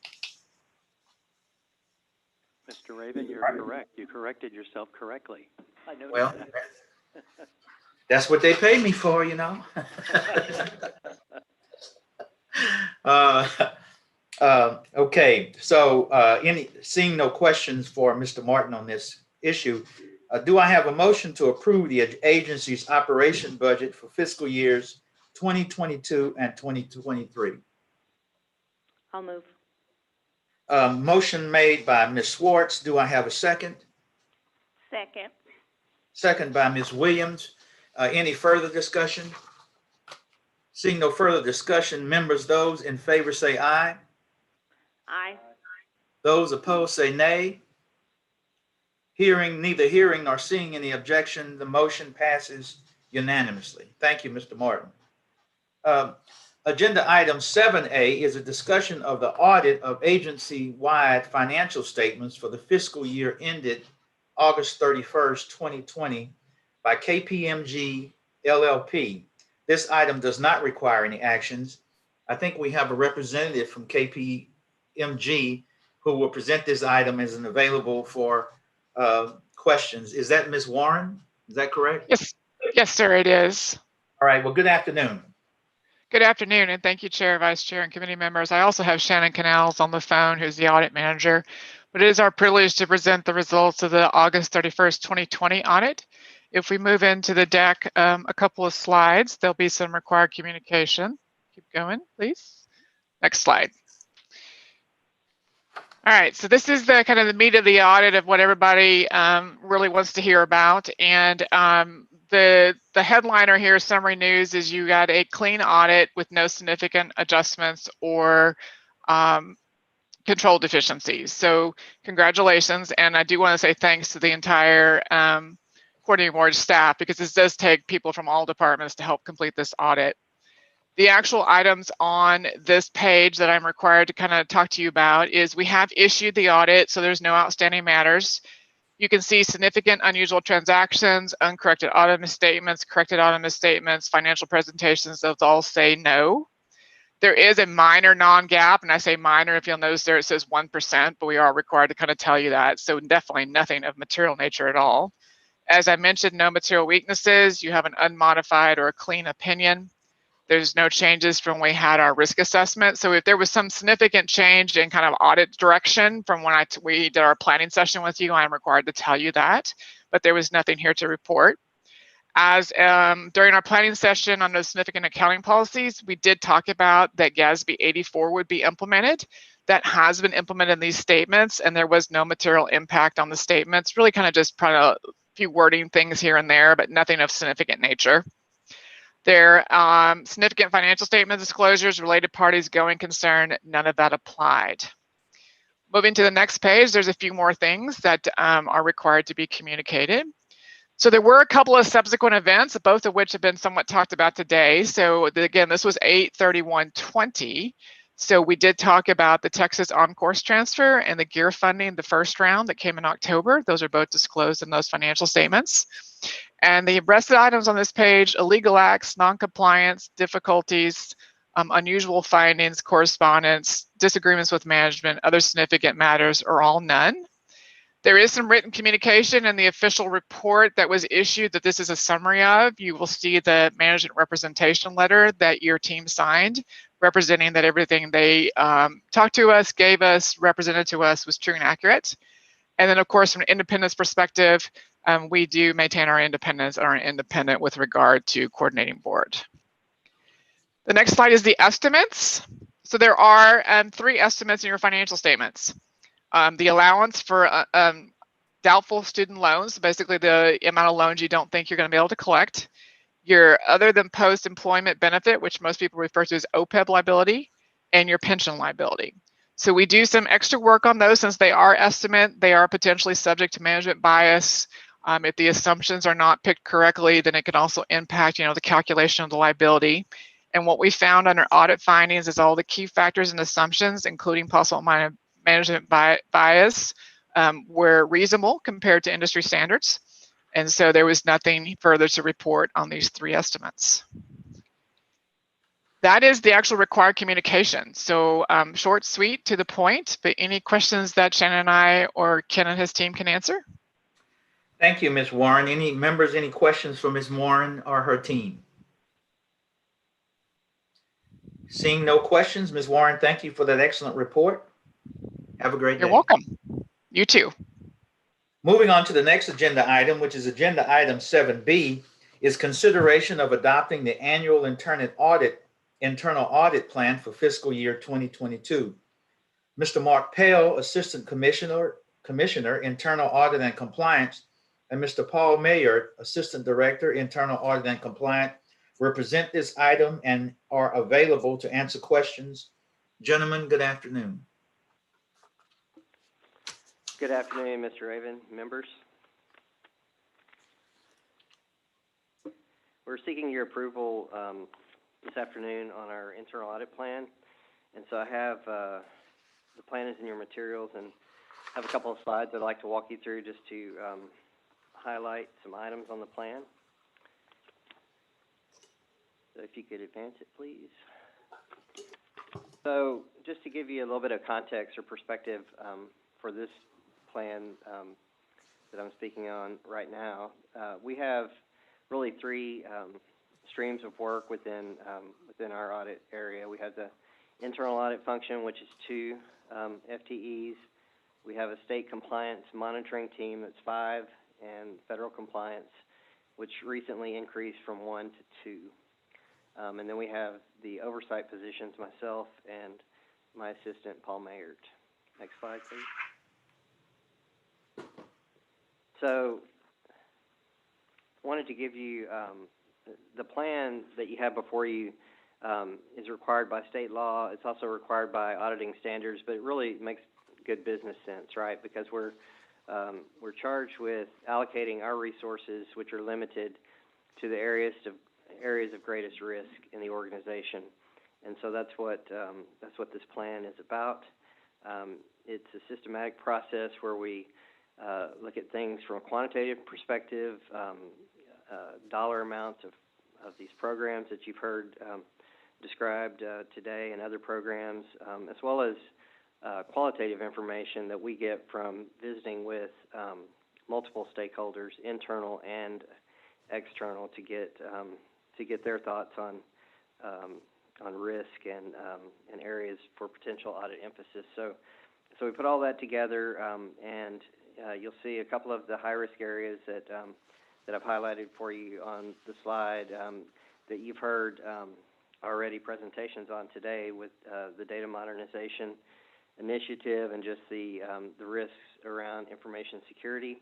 Mr. Raven, you're correct. You corrected yourself correctly. I noticed Well, that. That's what they pay me for, Okay, so seeing no questions for Mr. Martin on this issue, do I have a motion to approve the agency's operation budget for fiscal years 2022 and 2023? I'll move. Motion made by Ms. Schwartz. Do I have a second? Second. Second by Ms. Williams. Any further discussion? Seeing no further discussion, members, those in favor say aye. Aye. Those opposed say nay. Neither hearing nor seeing any objection, the motion passes unanimously. Thank you, Mr. Martin. Agenda item 7A is a discussion of the audit of agency-wide financial statements for the fiscal year ended August 31st, 2020 by KPMG LLP. This item does not require any actions. I think we have a representative from KPMG who will present this item as an available for questions. Is that Ms. Warren? Is that correct? Yes, sir, it is. All right, well, good afternoon. Good afternoon, and thank you, Chair, Vice Chair, and committee members. I also have Shannon Canals on the phone, who's the audit manager. But it is our privilege to present the results of the August 31st, 2020 audit. If we move into the deck, a couple of slides, there'll be some required communication. Keep going, please. Next slide. All right, so this is the kind of the meat of the audit of what everybody really wants to hear about. And the headliner here, summary news, is you got a clean audit with no significant adjustments or control deficiencies. So congratulations, and I do want to say thanks to the entire coordinating board staff, because this does take people from all departments to help complete this audit. The actual items on this page that I'm required to kind of talk to you about is we have issued the audit, so there's no outstanding matters. You can see significant unusual transactions, uncorrected audit misstatements, corrected audit misstatements, financial presentations, those all say no. There is a minor non-GAAP, and I say minor, if you'll notice there it says 1%, but we are required to kind of tell you that, so definitely nothing of material nature at all. As I mentioned, no material weaknesses. You have an unmodified or a clean opinion. There's no changes from when we had our risk assessment. So if there was some significant change in kind of audit direction from when we did our planning session with you, I'm required to tell you that, but there was nothing here to report. As during our planning session on those significant accounting policies, we did talk about that GASB 84 would be implemented. That has been implemented in these statements, and there was no material impact on the statements, really kind of just a few wording things here and there, but nothing of significant nature. There significant financial statement disclosures, related parties, going concern, none of that applied. Moving to the next page, there's a few more things that are required to be communicated. So there were a couple of subsequent events, both of which have been somewhat talked about today. So again, this was 8/31/20. So we did talk about the Texas on-course transfer and the GEAR funding, the first round that came in October. Those are both disclosed in those financial statements. And the rest of the items on this page, illegal acts, non-compliance, difficulties, unusual findings, correspondence, disagreements with management, other significant matters, or all none. There is some written communication in the official report that was issued that this is a summary of. You will see the management representation letter that your team signed, representing that everything they talked to us, gave us, represented to us was true and accurate. And then, of course, from an independence perspective, we do maintain our independence and are independent with regard to coordinating board. The next slide is the estimates. So there are 3 estimates in your financial statements. The allowance for doubtful student loans, basically the amount of loans you don't think you're going to be able to collect. Your other than post-employment benefit, which most people refer to as OPEB liability, and your pension liability. So we do some extra work on those since they are estimate. They are potentially subject to management bias. If the assumptions are not picked correctly, then it can also impact, the calculation of the liability. And what we found under audit findings is all the key factors and assumptions, including possible management bias, were reasonable compared to industry standards. And so there was nothing further to report on these 3 estimates. That is the actual required communication. So short, sweet, to the point, but any questions that Shannon and I or Ken and his team can answer? Thank you, Ms. Warren. Any members, any questions for Ms. Warren or her team? Seeing no questions, Ms. Warren, thank you for that excellent report. Have a great day. You're welcome. You too. Moving on to the next agenda item, which is agenda item 7B, is consideration of adopting the annual internal audit plan for fiscal year 2022. Mr. Mark Pale, Assistant Commissioner, Internal Audit and Compliance, and Mr. Paul Mayer, Assistant Director, Internal Audit and Compliance, represent this item and are available to answer questions. Gentlemen, good afternoon. Good afternoon, Mr. Raven, members. We're seeking your approval this afternoon on our internal audit plan. And so I have, the plan is in your materials and have a couple of slides I'd like to walk you through just to highlight some items on the plan. So if you could advance it, please. So just to give you a little bit of context or perspective for this plan that I'm speaking on right now, we have really 3 streams of work within our audit area. We have the internal audit function, which is 2 FTEs. We have a state compliance monitoring team that's 5, and federal compliance, which recently increased from 1 to 2. And then we have the oversight positions, myself and my assistant, Paul Mayert. Next slide, please. So, wanted to give you the plan that you have before you is required by state law. It's also required by auditing standards, but it really makes good business sense, right? Because we're charged with allocating our resources, which are limited, to the areas of greatest risk in the organization, and so that's what this plan is about. It's a systematic process where we look at things from a quantitative perspective, dollar amounts of these programs that you've heard described today and other programs, as well as qualitative information that we get from visiting with multiple stakeholders, internal and external, to get their thoughts on risk and areas for potential audit emphasis. So we put all that together, and you'll see a couple of the high-risk areas that I've highlighted for you on the slide that you've heard already presentations on today, with the data modernization initiative and just the risks around information security.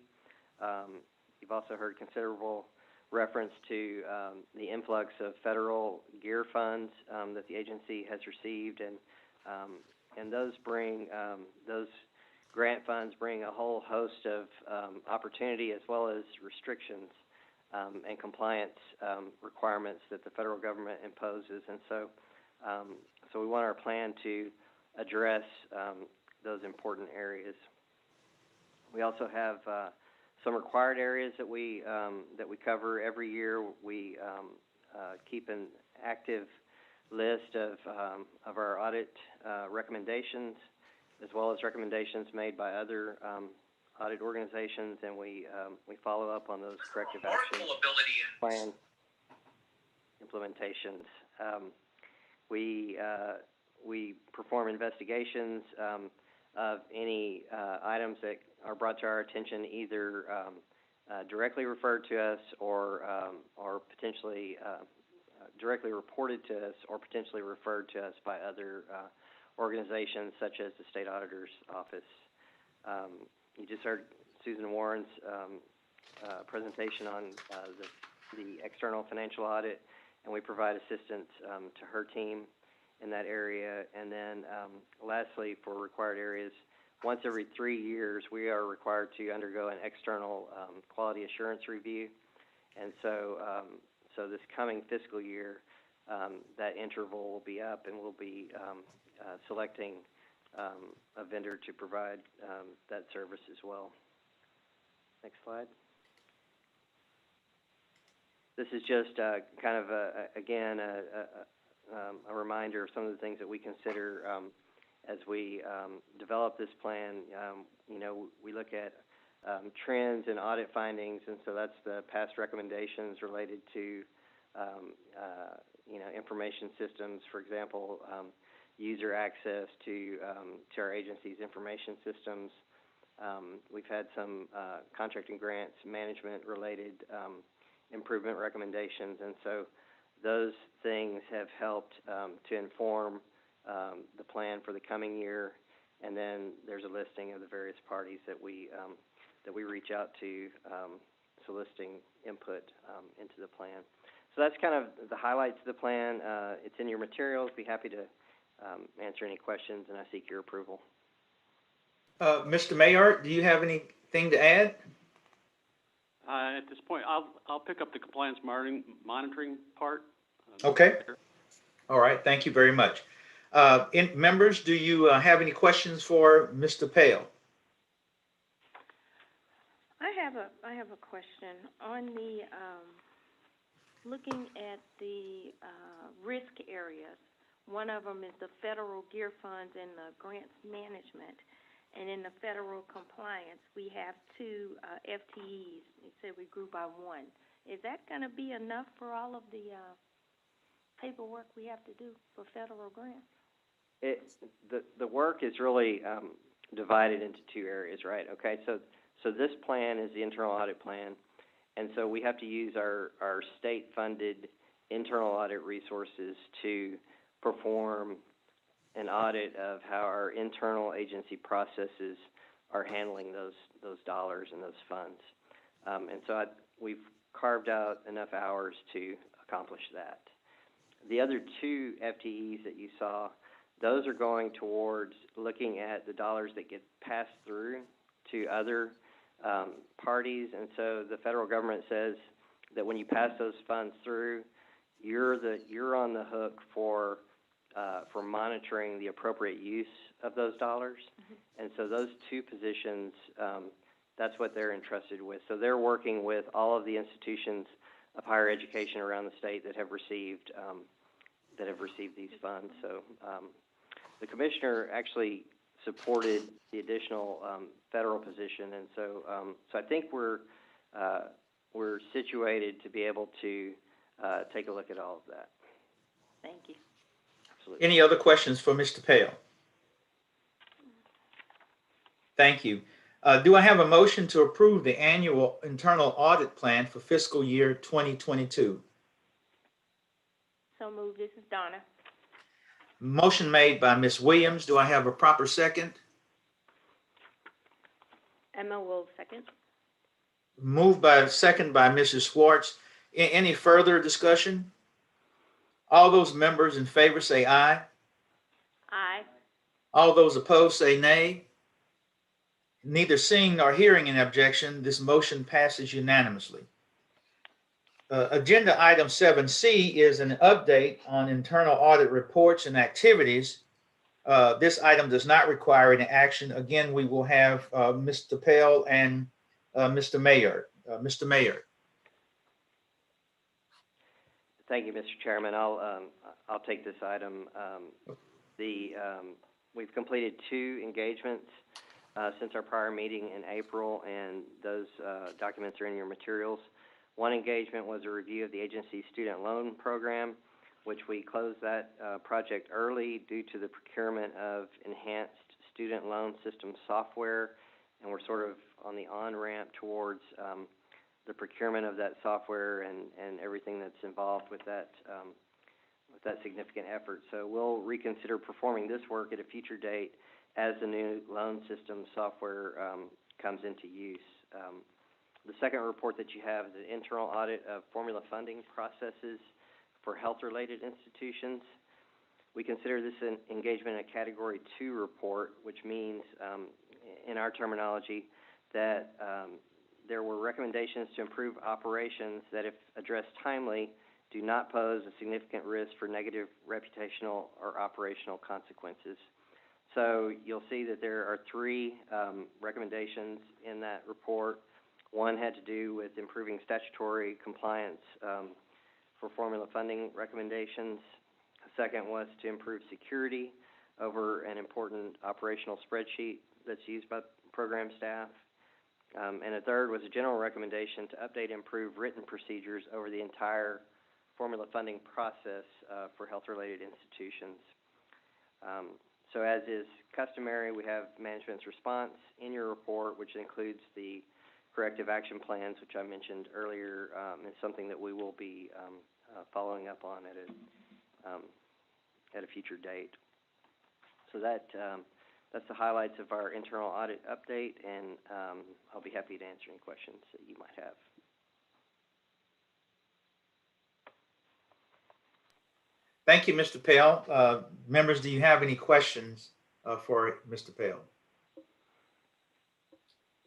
You've also heard considerable reference to the influx of federal GEAR funds that the agency has received, and those grant funds bring a whole host of opportunity as well as restrictions and compliance requirements that the federal government imposes, and so we want our plan to address those important areas. We also have some required areas that we cover every year. We keep an active list of our audit recommendations, as well as recommendations made by other audit organizations, and we follow up on those corrective action plan implementations. We perform investigations of any items that are brought to our attention, either directly referred to us or potentially directly reported to us or potentially referred to us by other organizations such as the State Auditor's Office. You just heard Susan Warren's presentation on the external financial audit, and we provide assistance to her team in that area. And then lastly, for required areas, once every 3 years, we are required to undergo an external quality assurance review. And so this coming fiscal year, that interval will be up, and we'll be selecting a vendor to provide that service as well. Next slide. This is just kind of, again, a reminder of some of the things that we consider as we develop this plan. You know, we look at trends and audit findings, and so that's the past recommendations related to, you know, information systems, for example, user access to our agency's information systems. We've had some contracting grants, management-related improvement recommendations, and so those things have helped to inform the plan for the coming year. And then there's a listing of the various parties that we reach out to, soliciting input into the plan. So that's kind of the highlights of the plan. It's in your materials. Be happy to answer any questions, and I seek your approval. Mr. Mayart, do you have anything to add? At this point, I'll pick up the compliance monitoring part. Okay. All right. Thank you very much. Members, do you have any questions for Mr. Pale? I have a question on the looking at the risk areas. One of them is the federal gear funds and the grants management. And in the federal compliance, we have 2 FTEs. It said we grew by 1. Is that going to be enough for all of the paperwork we have to do for federal grants? The work is really divided into 2 areas, right? Okay, so this plan is the internal audit plan, and so we have to use our state-funded internal audit resources to perform an audit of how our internal agency processes are handling those dollars and those funds. And so we've carved out enough hours to accomplish that. The other 2 FTEs that you saw, those are going towards looking at the dollars that get passed through to other parties. And so the federal government says that when you pass those funds through, you're on the hook for monitoring the appropriate use of those dollars. Mm-hmm. And so those 2 positions, that's what they're entrusted with. So they're working with all of the institutions of higher education around the state that have received these funds. So the commissioner actually supported the additional federal position, and so I think we're situated to be able to take a look at all of that. Thank you. Absolutely. Any other questions for Mr. Pale? Thank you. Do I have a motion to approve the annual internal audit plan for fiscal year 2022? So moved. This is Donna. Motion made by Ms. Williams. Do I have a proper second? Emma will second. Moved by second by Mrs. Schwartz. Any further discussion? All those members in favor say aye. Aye. All those opposed say nay. Neither seeing nor hearing an objection, this motion passes unanimously. Agenda item 7C is an update on internal audit reports and activities. This item does not require any action. Again, we will have Mr. Pale and Mr. Mayor. Mr. Mayor. Thank you, Mr. Chairman. I'll take this item. We've completed 2 engagements since our prior meeting in April, and those documents are in your materials. One engagement was a review of the agency's student loan program, which we closed that project early due to the procurement of enhanced student loan system software, and we're sort of on the on-ramp towards the procurement of that software and everything that's involved with that significant effort. So we'll reconsider performing this work at a future date as the new loan system software comes into use. The second report that you have is an internal audit of formula funding processes for health-related institutions. We consider this an engagement a Category 2 report, which means, in our terminology, that there were recommendations to improve operations that, if addressed timely, do not pose a significant risk for negative reputational or operational consequences. So you'll see that there are 3 recommendations in that report. One had to do with improving statutory compliance for formula funding recommendations. The second was to improve security over an important operational spreadsheet that's used by program staff. And a third was a general recommendation to update and improve written procedures over the entire formula funding process for health-related institutions. So as is customary, we have management's response in your report, which includes the corrective action plans, which I mentioned earlier, is something that we will be following up on at a future date. So that's the highlights of our internal audit update, and I'll be happy to answer any questions that you might have. Thank you, Mr. Pale. Members, do you have any questions for Mr. Pale?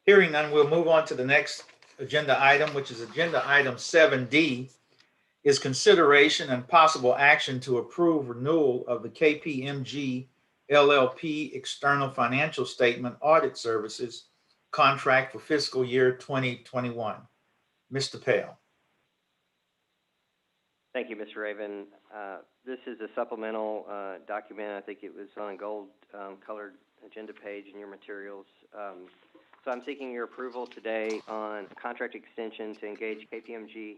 Hearing none, we'll move on to the next agenda item, which is agenda item 7D, is consideration and possible action to approve renewal of the KPMG LLP External Financial Statement Audit Services contract for fiscal year 2021. Mr. Pale. Thank you, Mr. Raven. This is a supplemental document. I think it was on a gold colored agenda page in your materials. So I'm seeking your approval today on a contract extension to engage KPMG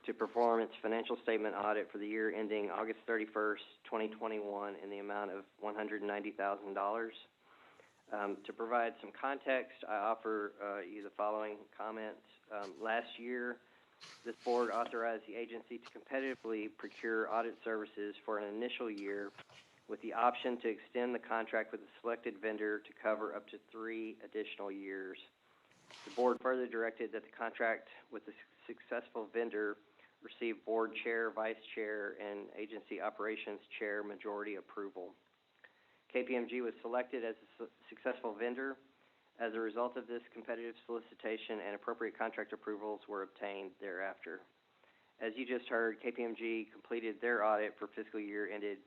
to perform its financial statement audit for the year ending August 31st, 2021 in the amount of $190,000. To provide some context, I offer you the following comments. Last year, this board authorized the agency to competitively procure audit services for an initial year with the option to extend the contract with a selected vendor to cover up to 3 additional years. The board further directed that the contract with the successful vendor receive board chair, vice chair, and agency operations chair majority approval. KPMG was selected as a successful vendor. As a result of this competitive solicitation, and appropriate contract approvals were obtained thereafter. As you just heard, KPMG completed their audit for fiscal year ended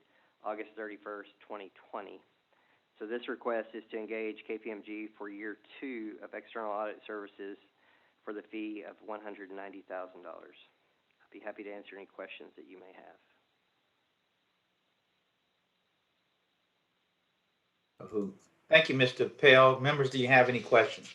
August 31st, 2020. So this request is to engage KPMG for year 2 of external audit services for the fee of $190,000. I'd be happy to answer any questions that you may have. Thank you, Mr. Pale. Members, do you have any questions?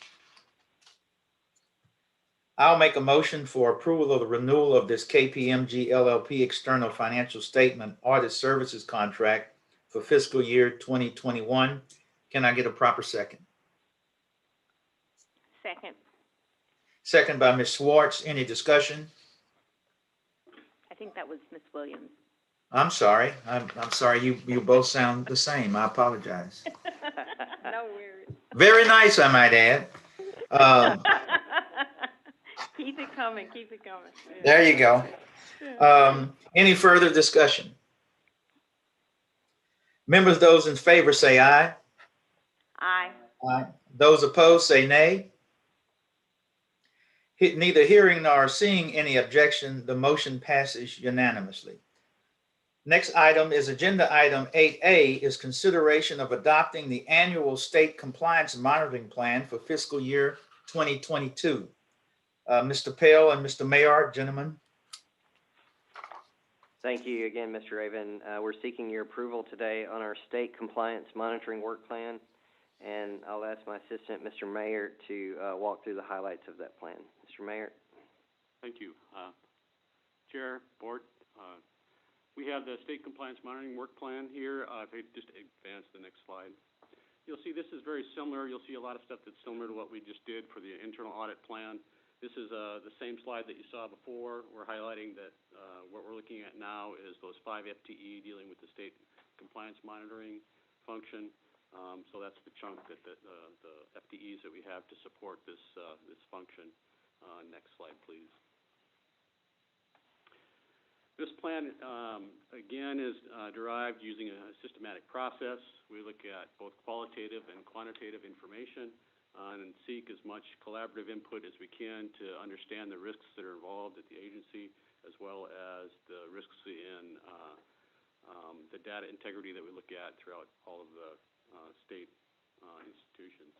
I'll make a motion for approval of the renewal of this KPMG LLP External Financial Statement Audit Services contract for fiscal year 2021. Can I get a proper second? Second. Second by Ms. Schwartz. Any discussion? I think that was Ms. Williams. I'm sorry. I'm sorry. You both sound the same. I apologize. No worries. Very nice, I might add. Keep it coming, keep it coming. There you go. Any further discussion? Members, those in favor say aye. Aye. Aye. Those opposed say nay. Neither hearing nor seeing any objection, the motion passes unanimously. Next item is agenda item 8A is consideration of adopting the annual state compliance monitoring plan for fiscal year 2022. Mr. Pale and Mr. Mayor, gentlemen. Thank you again, Mr. Raven. We're seeking your approval today on our state compliance monitoring work plan, and I'll ask my assistant, Mr. Mayer, to walk through the highlights of that plan. Mr. Mayer. Thank you. Chair, Board, we have the state compliance monitoring work plan here. If I just advance the next slide. You'll see this is very similar. You'll see a lot of stuff that's similar to what we just did for the internal audit plan. This is the same slide that you saw before. We're highlighting that what we're looking at now is those 5 FTE dealing with the state compliance monitoring function. So that's the chunk that the FTEs that we have to support this function. Next slide, please. This plan, again, is derived using a systematic process. We look at both qualitative and quantitative information and seek as much collaborative input as we can to understand the risks that are involved at the agency, as well as the risks in the data integrity that we look at throughout all of the state institutions.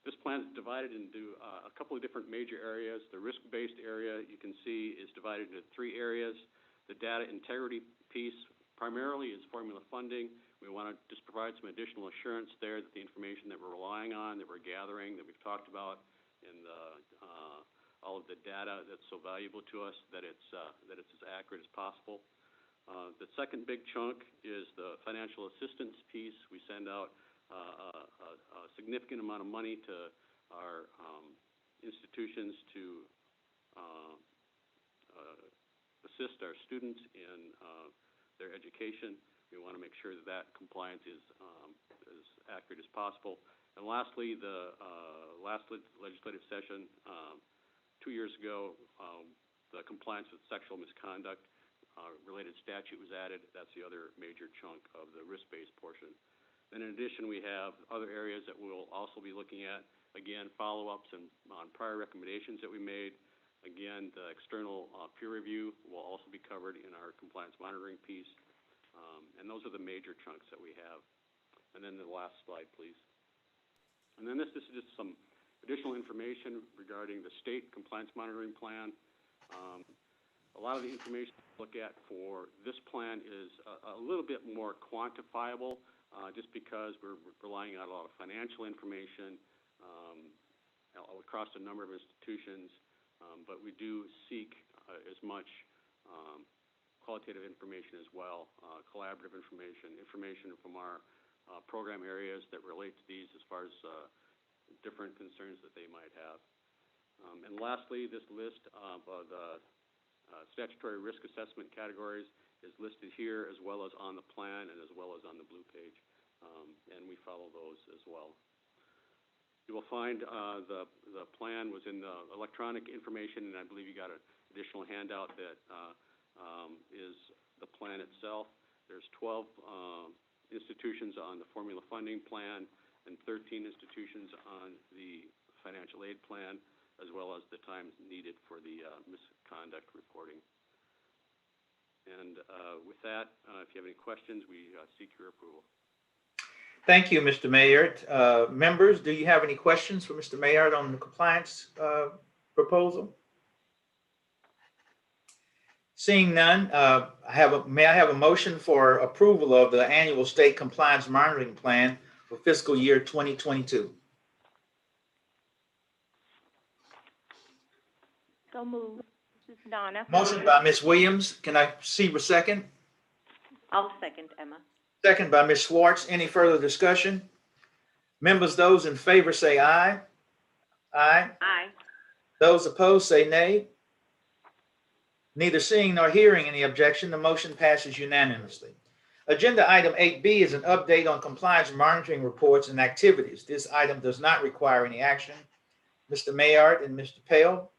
This plan is divided into a couple of different major areas. The risk-based area, you can see, is divided into 3 areas. The data integrity piece primarily is formula funding. We want to just provide some additional assurance there that the information that we're relying on, that we're gathering, that we've talked about in all of the data that's so valuable to us, that it's as accurate as possible. The second big chunk is the financial assistance piece. We send out a significant amount of money to our institutions to assist our students in their education. We want to make sure that that compliance is as accurate as possible. And lastly, the last legislative session, 2 years ago, the compliance with sexual misconduct related statute was added. That's the other major chunk of the risk-based portion. And in addition, we have other areas that we'll also be looking at. Again, follow-ups on prior recommendations that we made. Again, the external peer review will also be covered in our compliance monitoring piece. And those are the major chunks that we have. And then the last slide, please. And then this is just some additional information regarding the state compliance monitoring plan. A lot of the information we look at for this plan is a little bit more quantifiable, just because we're relying on a lot of financial information across a number of institutions. But we do seek as much qualitative information as well, collaborative information from our program areas that relate to these as far as different concerns that they might have. And lastly, this list of the statutory risk assessment categories is listed here, as well as on the plan and as well as on the blue page. And we follow those as well. You will find the plan was in the electronic information, and I believe you got an additional handout that is the plan itself. There's 12 institutions on the formula funding plan and 13 institutions on the financial aid plan, as well as the time needed for the misconduct reporting. And with that, if you have any questions, we seek your approval. Thank you, Mr. Mayert. Members, do you have any questions for Mr. Mayert on the compliance proposal? Seeing none, may I have a motion for approval of the annual state compliance monitoring plan for fiscal year 2022? So moved. This is Donna. Motion by Ms. Williams. Can I see a second? I'll second, Emma. Second by Ms. Schwartz. Any further discussion? Members, those in favor say aye. Aye. Aye. Those opposed say nay. Neither seeing nor hearing any objection, the motion passes unanimously. Agenda item 8B is an update on compliance monitoring reports and activities. This item does not require any action. Mr. Mayart and Mr. Pale.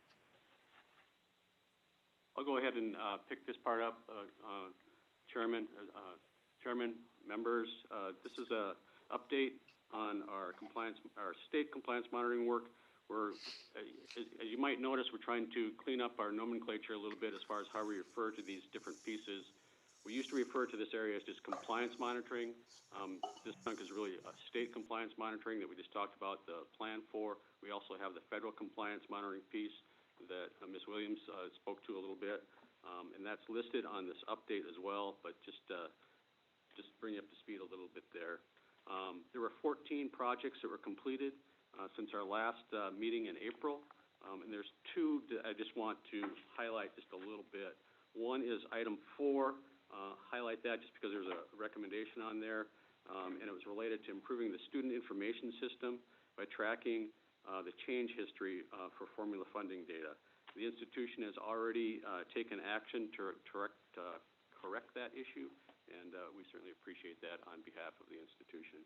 I'll go ahead and pick this part up, Chairman, members. This is an update on our state compliance monitoring work. As you might notice, we're trying to clean up our nomenclature a little bit as far as how we refer to these different pieces. We used to refer to this area as just compliance monitoring. This chunk is really a state compliance monitoring that we just talked about the plan for. We also have the federal compliance monitoring piece that Ms. Williams spoke to a little bit. and that's listed on this update as well, but just bring you up to speed a little bit there. There were 14 projects that were completed since our last meeting in April, and there's two that I just want to highlight just a little bit. One is item 4, highlight that just because there's a recommendation on there, and it was related to improving the student information system by tracking the change history for formula funding data. The institution has already taken action to correct that issue, and we certainly appreciate that on behalf of the institution.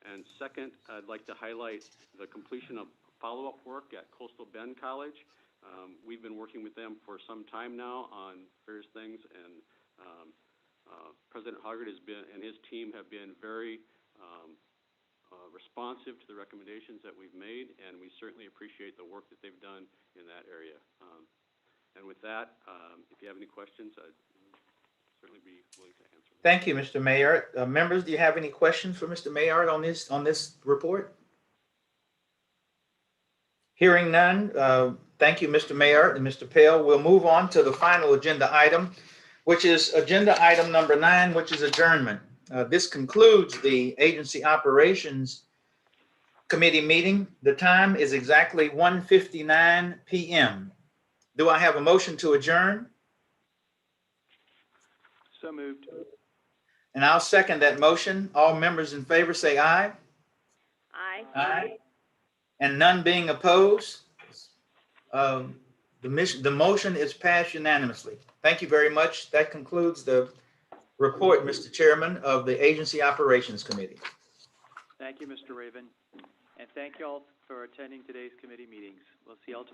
And second, I'd like to highlight the completion of follow-up work at Coastal Bend College. We've been working with them for some time now on various things, and President Hoggard and his team have been very responsive to the recommendations that we've made, and we certainly appreciate the work that they've done in that area. And with that, if you have any questions, I'd certainly be willing to answer them. Thank you, Mr. Mayor. Members, do you have any questions for Mr. Mayor on this report? Hearing none, thank you, Mr. Mayor and Mr. Pale. We'll move on to the final agenda item, which is agenda item number 9, which is adjournment. This concludes the Agency Operations Committee meeting. The time is exactly 1:59 p.m. Do I have a motion to adjourn? So moved. And I'll second that motion. All members in favor say aye. Aye. Aye. And none being opposed, the motion is passed unanimously. Thank you very much. That concludes the report, Mr. Chairman, of the Agency Operations Committee. Thank you, Mr. Raven, and thank you all for attending today's committee meetings. We'll see you all tomorrow.